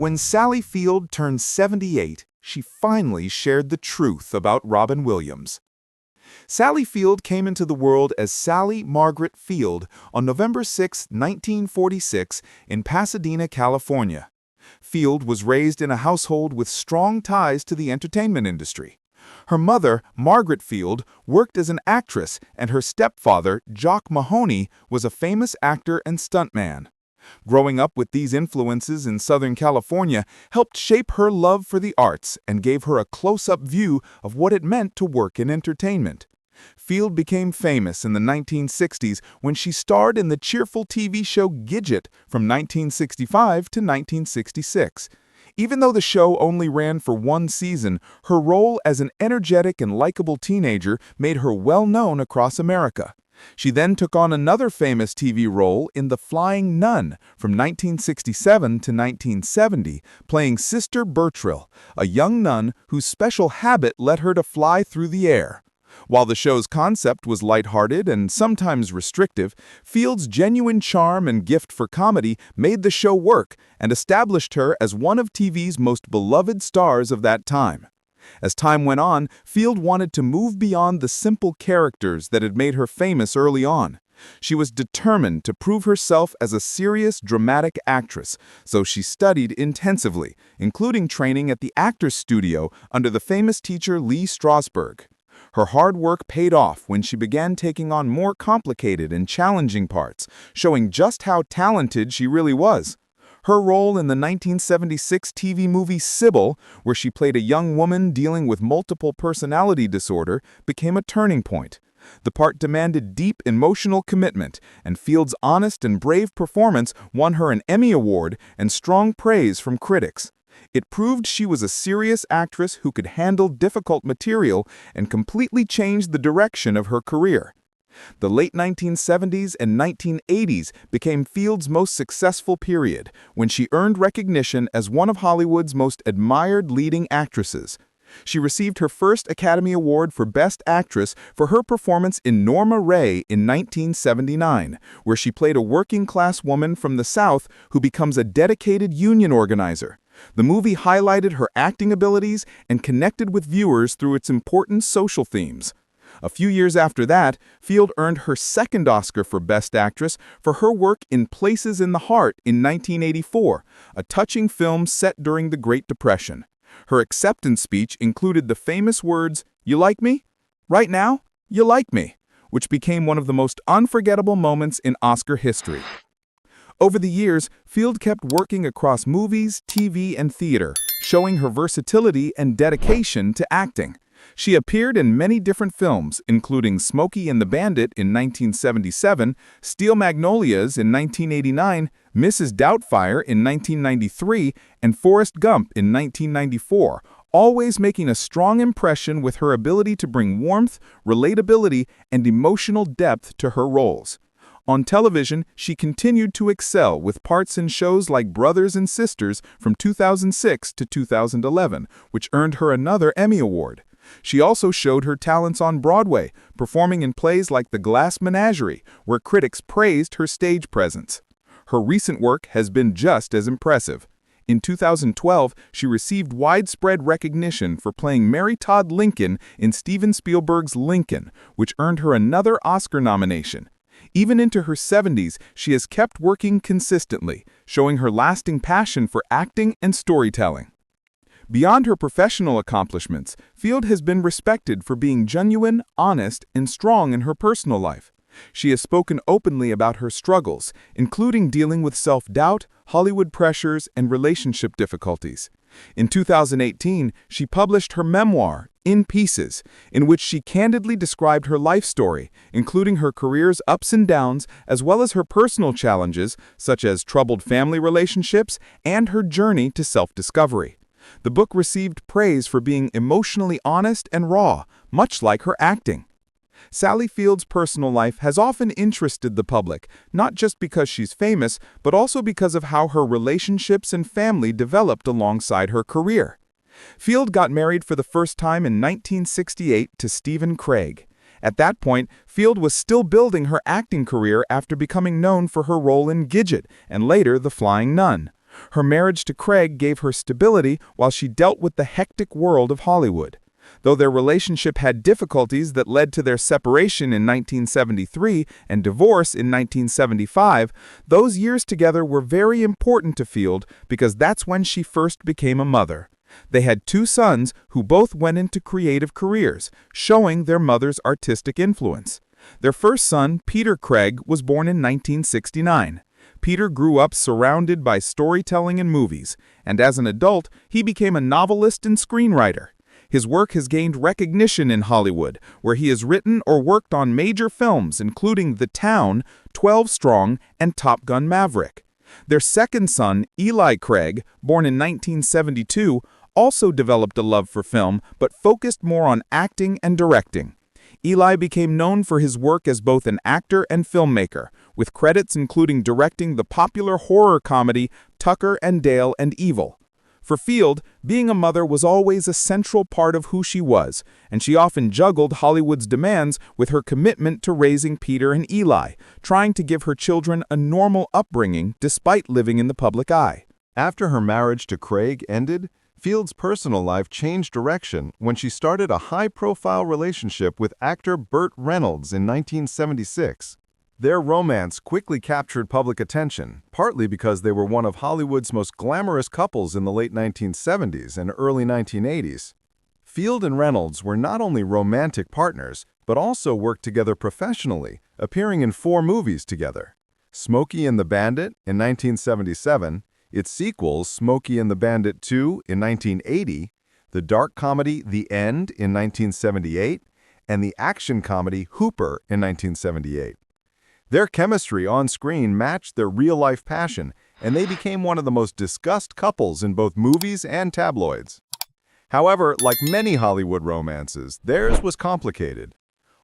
When Sally Field turned 78, she finally shared the truth about Robin Williams. Sally Field came into the world as Sally Margaret Field on November 6, 1946, in Pasadena, California. Field was raised in a household with strong ties to the entertainment industry. Her mother, Margaret Field, worked as an actress, and her stepfather, Jock Mahoney, was a famous actor and stuntman. Growing up with these influences in Southern California helped shape her love for the arts and gave her a close-up view of what it meant to work in entertainment. Field became famous in the 1960s when she starred in the cheerful TV show Gidget from 1965 to 1966. Even though the show only ran for one season, her role as an energetic and likable teenager made her well known across America. She then took on another famous TV role in The Flying Nun from 1967 to 1970, playing Sister Bertrill, a young nun whose special habit led her to fly through the air. While the show's concept was lighthearted and sometimes restrictive, Field's genuine charm and gift for comedy made the show work and established her as one of TV's most beloved stars of that time. As time went on, Field wanted to move beyond the simple characters that had made her famous early on. She was determined to prove herself as a serious, dramatic actress, so she studied intensively, including training at the Actors Studio under the famous teacher Lee Strasberg. Her hard work paid off when she began taking on more complicated and challenging parts, showing just how talented she really was. Her role in the 1976 TV movie Sybil, where she played a young woman dealing with multiple personality disorder, became a turning point. The part demanded deep emotional commitment, and Field's honest and brave performance won her an Emmy Award and strong praise from critics. It proved she was a serious actress who could handle difficult material and completely changed the direction of her career. The late 1970s and 1980s became Field's most successful period, when she earned recognition as one of Hollywood's most admired leading actresses. She received her first Academy Award for Best Actress for her performance in Norma Rae in 1979, where she played a working-class woman from the South who becomes a dedicated union organizer. The movie highlighted her acting abilities and connected with viewers through its important social themes. A few years after that, Field earned her second Oscar for Best Actress for her work in Places in the Heart in 1984, a touching film set during the Great Depression. Her acceptance speech included the famous words, "You like me? Right now, you like me," which became one of the most unforgettable moments in Oscar history. Over the years, Field kept working across movies, TV, and theater, showing her versatility and dedication to acting. She appeared in many different films, including Smokey and the Bandit in 1977, Steel Magnolias in 1989, Mrs. Doubtfire in 1993, and Forrest Gump in 1994, always making a strong impression with her ability to bring warmth, relatability, and emotional depth to her roles. On television, she continued to excel with parts in shows like Brothers and Sisters from 2006 to 2011, which earned her another Emmy Award. She also showed her talents on Broadway, performing in plays like The Glass Menagerie, where critics praised her stage presence. Her recent work has been just as impressive. In 2012, she received widespread recognition for playing Mary Todd Lincoln in Steven Spielberg's Lincoln, which earned her another Oscar nomination. Even into her 70s, she has kept working consistently, showing her lasting passion for acting and storytelling. Beyond her professional accomplishments, Field has been respected for being genuine, honest, and strong in her personal life. She has spoken openly about her struggles, including dealing with self-doubt, Hollywood pressures, and relationship difficulties. In 2018, she published her memoir, In Pieces, in which she candidly described her life story, including her career's ups and downs, as well as her personal challenges, such as troubled family relationships and her journey to self-discovery. The book received praise for being emotionally honest and raw, much like her acting. Sally Field's personal life has often interested the public, not just because she's famous, but also because of how her relationships and family developed alongside her career. Field got married for the first time in 1968 to Stephen Craig. At that point, Field was still building her acting career after becoming known for her role in Gidget and later The Flying Nun. Her marriage to Craig gave her stability while she dealt with the hectic world of Hollywood. Though their relationship had difficulties that led to their separation in 1973 and divorce in 1975, those years together were very important to Field because that's when she first became a mother. They had 2 sons who both went into creative careers, showing their mother's artistic influence. Their first son, Peter Craig, was born in 1969. Peter grew up surrounded by storytelling and movies, and as an adult, he became a novelist and screenwriter. His work has gained recognition in Hollywood, where he has written or worked on major films including The Town, 12 Strong, and Top Gun: Maverick. Their second son, Eli Craig, born in 1972, also developed a love for film but focused more on acting and directing. Eli became known for his work as both an actor and filmmaker, with credits including directing the popular horror comedy Tucker and Dale and Evil. For Field, being a mother was always a central part of who she was, and she often juggled Hollywood's demands with her commitment to raising Peter and Eli, trying to give her children a normal upbringing despite living in the public eye. After her marriage to Craig ended, Field's personal life changed direction when she started a high-profile relationship with actor Burt Reynolds in 1976. Their romance quickly captured public attention, partly because they were one of Hollywood's most glamorous couples in the late 1970s and early 1980s. Field and Reynolds were not only romantic partners, but also worked together professionally, appearing in 4 movies together: Smokey and the Bandit in 1977, its sequels Smokey and the Bandit 2 in 1980, the dark comedy The End in 1978, and the action comedy Hooper in 1978. Their chemistry on screen matched their real-life passion, and they became one of the most discussed couples in both movies and tabloids. However, like many Hollywood romances, theirs was complicated.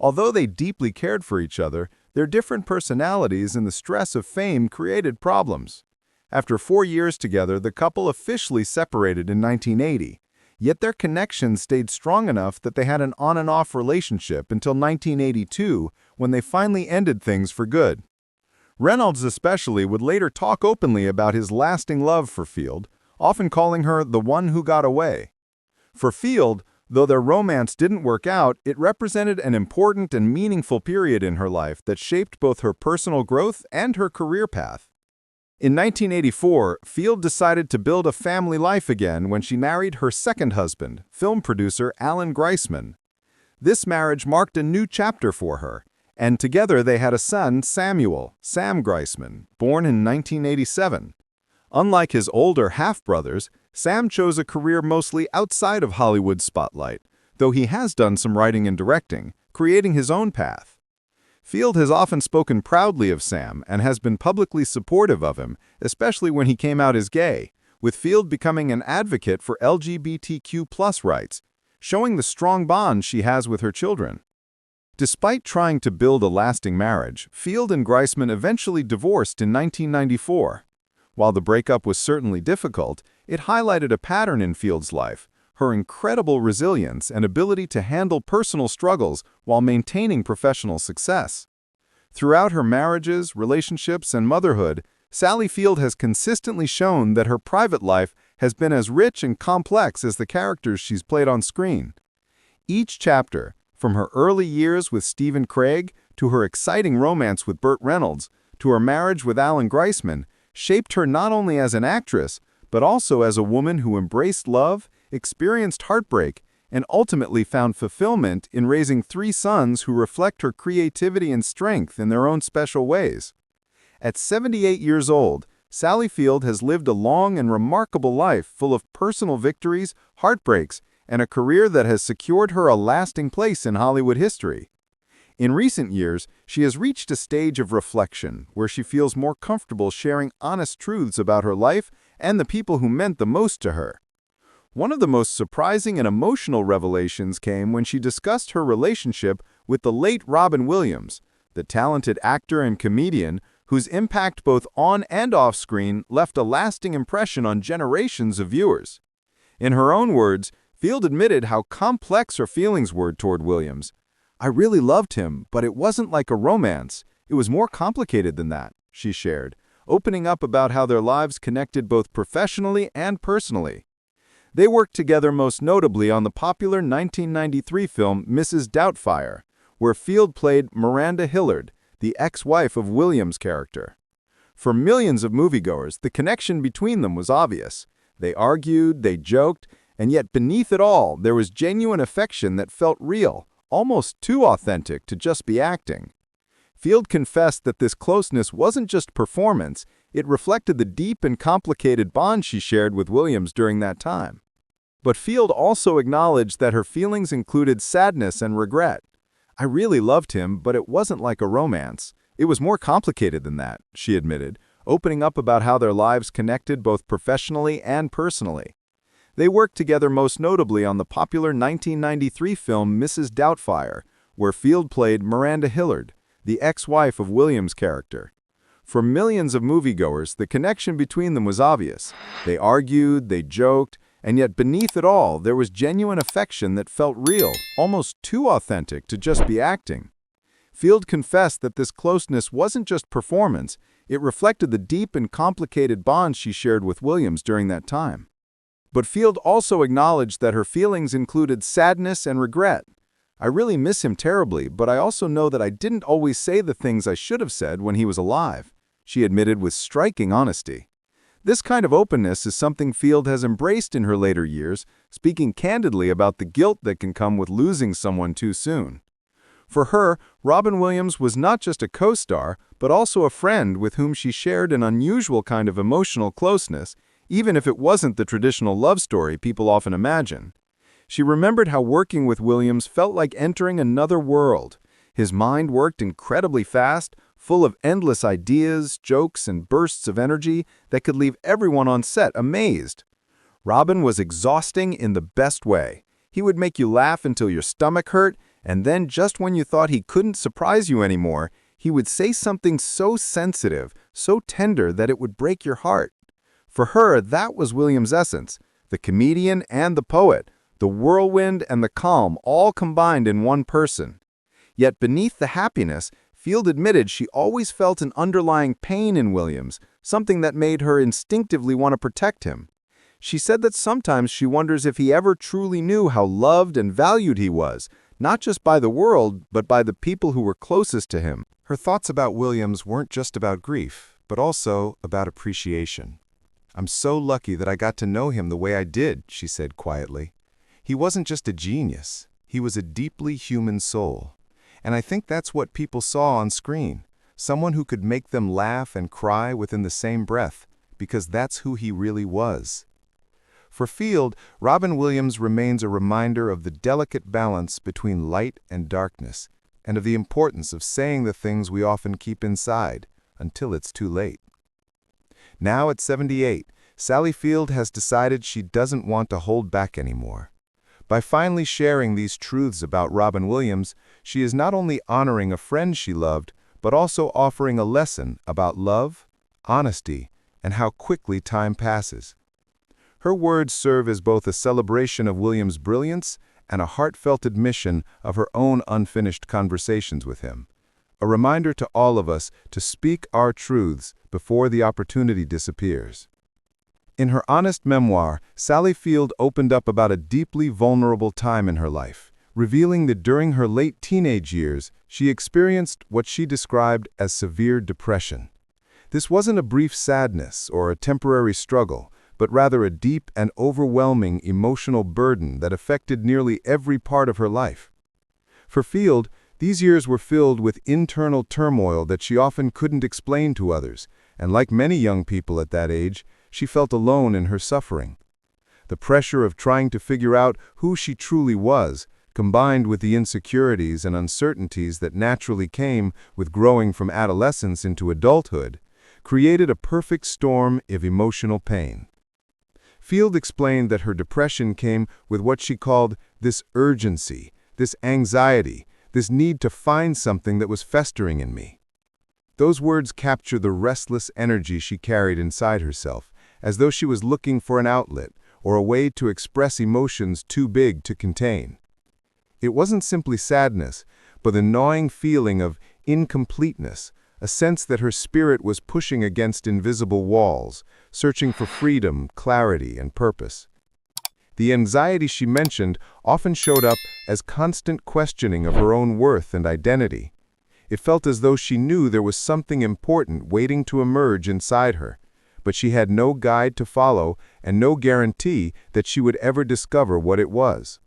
Although they deeply cared for each other, their different personalities and the stress of fame created problems. After 4 years together, the couple officially separated in 1980, yet their connection stayed strong enough that they had an on-and-off relationship until 1982, when they finally ended things for good. Reynolds especially would later talk openly about his lasting love for Field, often calling her the one who got away. For Field, though their romance didn't work out, it represented an important and meaningful period in her life that shaped both her personal growth and her career path. In 1984, Field decided to build a family life again when she married her second husband, film producer Alan Greisman. This marriage marked a new chapter for her, and together they had a son, Samuel, Sam Greisman, born in 1987. Unlike his older half-brothers, Sam chose a career mostly outside of Hollywood's spotlight, though he has done some writing and directing, creating his own path. Field has often spoken proudly of Sam and has been publicly supportive of him, especially when he came out as gay, with Field becoming an advocate for LGBTQ+ rights, showing the strong bond she has with her children. Despite trying to build a lasting marriage, Field and Greisman eventually divorced in 1994. While the breakup was certainly difficult, it highlighted a pattern in Field's life: her incredible resilience and ability to handle personal struggles while maintaining professional success. Throughout her marriages, relationships, and motherhood, Sally Field has consistently shown that her private life has been as rich and complex as the characters she's played on screen. Each chapter, from her early years with Stephen Craig to her exciting romance with Burt Reynolds to her marriage with Alan Greisman, shaped her not only as an actress, but also as a woman who embraced love, experienced heartbreak, and ultimately found fulfillment in raising 3 sons who reflect her creativity and strength in their own special ways. At 78 years old, Sally Field has lived a long and remarkable life full of personal victories, heartbreaks, and a career that has secured her a lasting place in Hollywood history. In recent years, she has reached a stage of reflection where she feels more comfortable sharing honest truths about her life and the people who meant the most to her. One of the most surprising and emotional revelations came when she discussed her relationship with the late Robin Williams, the talented actor and comedian whose impact both on and off screen left a lasting impression on generations of viewers. In her own words, Field admitted how complex her feelings were toward Williams. "I really loved him, but it wasn't like a romance. It was more complicated than that," she shared. opening up about how their lives connected both professionally and personally. They worked together most notably on the popular 1993 film Mrs. Doubtfire, where Field played Miranda Hillard, the ex-wife of Williams' character. For millions of moviegoers, the connection between them was obvious. They argued, they joked, and yet beneath it all, there was genuine affection that felt real, almost too authentic to just be acting. Field confessed that this closeness wasn't just performance, it reflected the deep and complicated bond she shared with Williams during that time. But Field also acknowledged that her feelings included sadness and regret. "I really loved him, but it wasn't like a romance. It was more complicated than that," she admitted, opening up about how their lives connected both professionally and personally. They worked together most notably on the popular 1993 film Mrs. Doubtfire, where Field played Miranda Hillard, the ex-wife of Williams' character. For millions of moviegoers, the connection between them was obvious. They argued, they joked, and yet beneath it all, there was genuine affection that felt real, almost too authentic to just be acting. Field confessed that this closeness wasn't just performance, it reflected the deep and complicated bond she shared with Williams during that time. But Field also acknowledged that her feelings included sadness and regret. "I really miss him terribly, but I also know that I didn't always say the things I should have said when he was alive," she admitted with striking honesty. This kind of openness is something Field has embraced in her later years, speaking candidly about the guilt that can come with losing someone too soon. For her, Robin Williams was not just a co-star, but also a friend with whom she shared an unusual kind of emotional closeness, even if it wasn't the traditional love story people often imagine. She remembered how working with Williams felt like entering another world. His mind worked incredibly fast, full of endless ideas, jokes, and bursts of energy that could leave everyone on set amazed. Robin was exhausting in the best way. He would make you laugh until your stomach hurt, and then just when you thought he couldn't surprise you anymore, he would say something so sensitive, so tender that it would break your heart. For her, that was Williams' essence, the comedian and the poet, the whirlwind and the calm all combined in one person. Yet beneath the happiness, Field admitted she always felt an underlying pain in Williams, something that made her instinctively want to protect him. She said that sometimes she wonders if he ever truly knew how loved and valued he was, not just by the world, but by the people who were closest to him. Her thoughts about Williams weren't just about grief, but also about appreciation. "I'm so lucky that I got to know him the way I did," she said quietly. "He wasn't just a genius, he was a deeply human soul. And I think that's what people saw on screen, someone who could make them laugh and cry within the same breath, because that's who he really was." For Field, Robin Williams remains a reminder of the delicate balance between light and darkness, and of the importance of saying the things we often keep inside until it's too late. Now at 78, Sally Field has decided she doesn't want to hold back anymore. By finally sharing these truths about Robin Williams, she is not only honoring a friend she loved, but also offering a lesson about love, honesty, and how quickly time passes. Her words serve as both a celebration of Williams' brilliance and a heartfelt admission of her own unfinished conversations with him. A reminder to all of us to speak our truths before the opportunity disappears. In her honest memoir, Sally Field opened up about a deeply vulnerable time in her life, revealing that during her late teenage years, she experienced what she described as severe depression. This wasn't a brief sadness or a temporary struggle, but rather a deep and overwhelming emotional burden that affected nearly every part of her life. For Field, these years were filled with internal turmoil that she often couldn't explain to others, and like many young people at that age, she felt alone in her suffering. The pressure of trying to figure out who she truly was, combined with the insecurities and uncertainties that naturally came with growing from adolescence into adulthood, created a perfect storm of emotional pain. Field explained that her depression came with what she called this urgency, this anxiety, this need to find something that was festering in me. Those words capture the restless energy she carried inside herself, as though she was looking for an outlet or a way to express emotions too big to contain. It wasn't simply sadness, but a gnawing feeling of incompleteness, a sense that her spirit was pushing against invisible walls, searching for freedom, clarity, and purpose. The anxiety she mentioned often showed up as constant questioning of her own worth and identity. It felt as though she knew there was something important waiting to emerge inside her, but she had no guide to follow and no guarantee that she would ever discover what it was.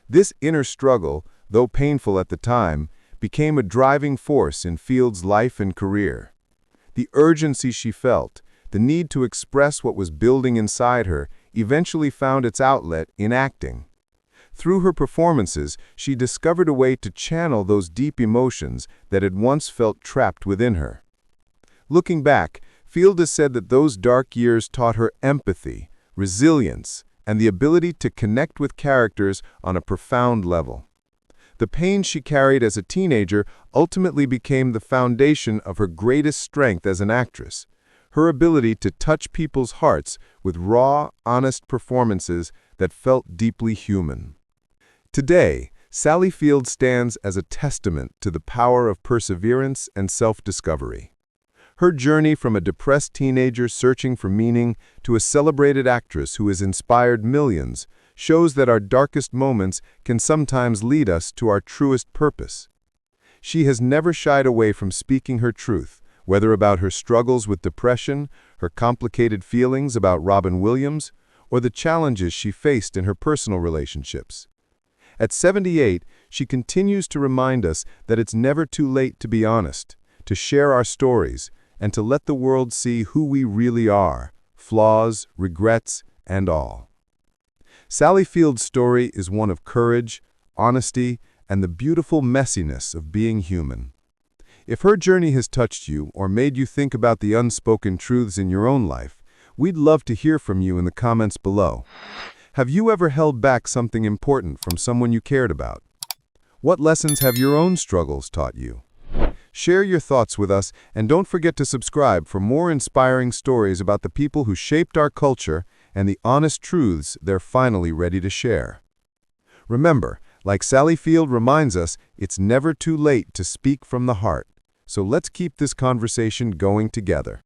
This inner struggle, though painful at the time, became a driving force in Field's life and career. The urgency she felt, the need to express what was building inside her, eventually found its outlet in acting. Through her performances, she discovered a way to channel those deep emotions that had once felt trapped within her. Looking back, Field has said that those dark years taught her empathy, resilience, and the ability to connect with characters on a profound level. The pain she carried as a teenager ultimately became the foundation of her greatest strength as an actress, her ability to touch people's hearts with raw, honest performances that felt deeply human. Today, Sally Field stands as a testament to the power of perseverance and self-discovery. Her journey from a depressed teenager searching for meaning to a celebrated actress who has inspired millions shows that our darkest moments can sometimes lead us to our truest purpose. She has never shied away from speaking her truth, whether about her struggles with depression, her complicated feelings about Robin Williams, or the challenges she faced in her personal relationships. At 78, she continues to remind us that it's never too late to be honest, to share our stories, and to let the world see who we really are, flaws, regrets, and all. Sally Field's story is one of courage, honesty, and the beautiful messiness of being human. If her journey has touched you or made you think about the unspoken truths in your own life, we'd love to hear from you in the comments below. Have you ever held back something important from someone you cared about? What lessons have your own struggles taught you? Share your thoughts with us, and don't forget to subscribe for more inspiring stories about the people who shaped our culture and the honest truths they're finally ready to share. Remember, like Sally Field reminds us, it's never too late to speak from the heart. So let's keep this conversation going together.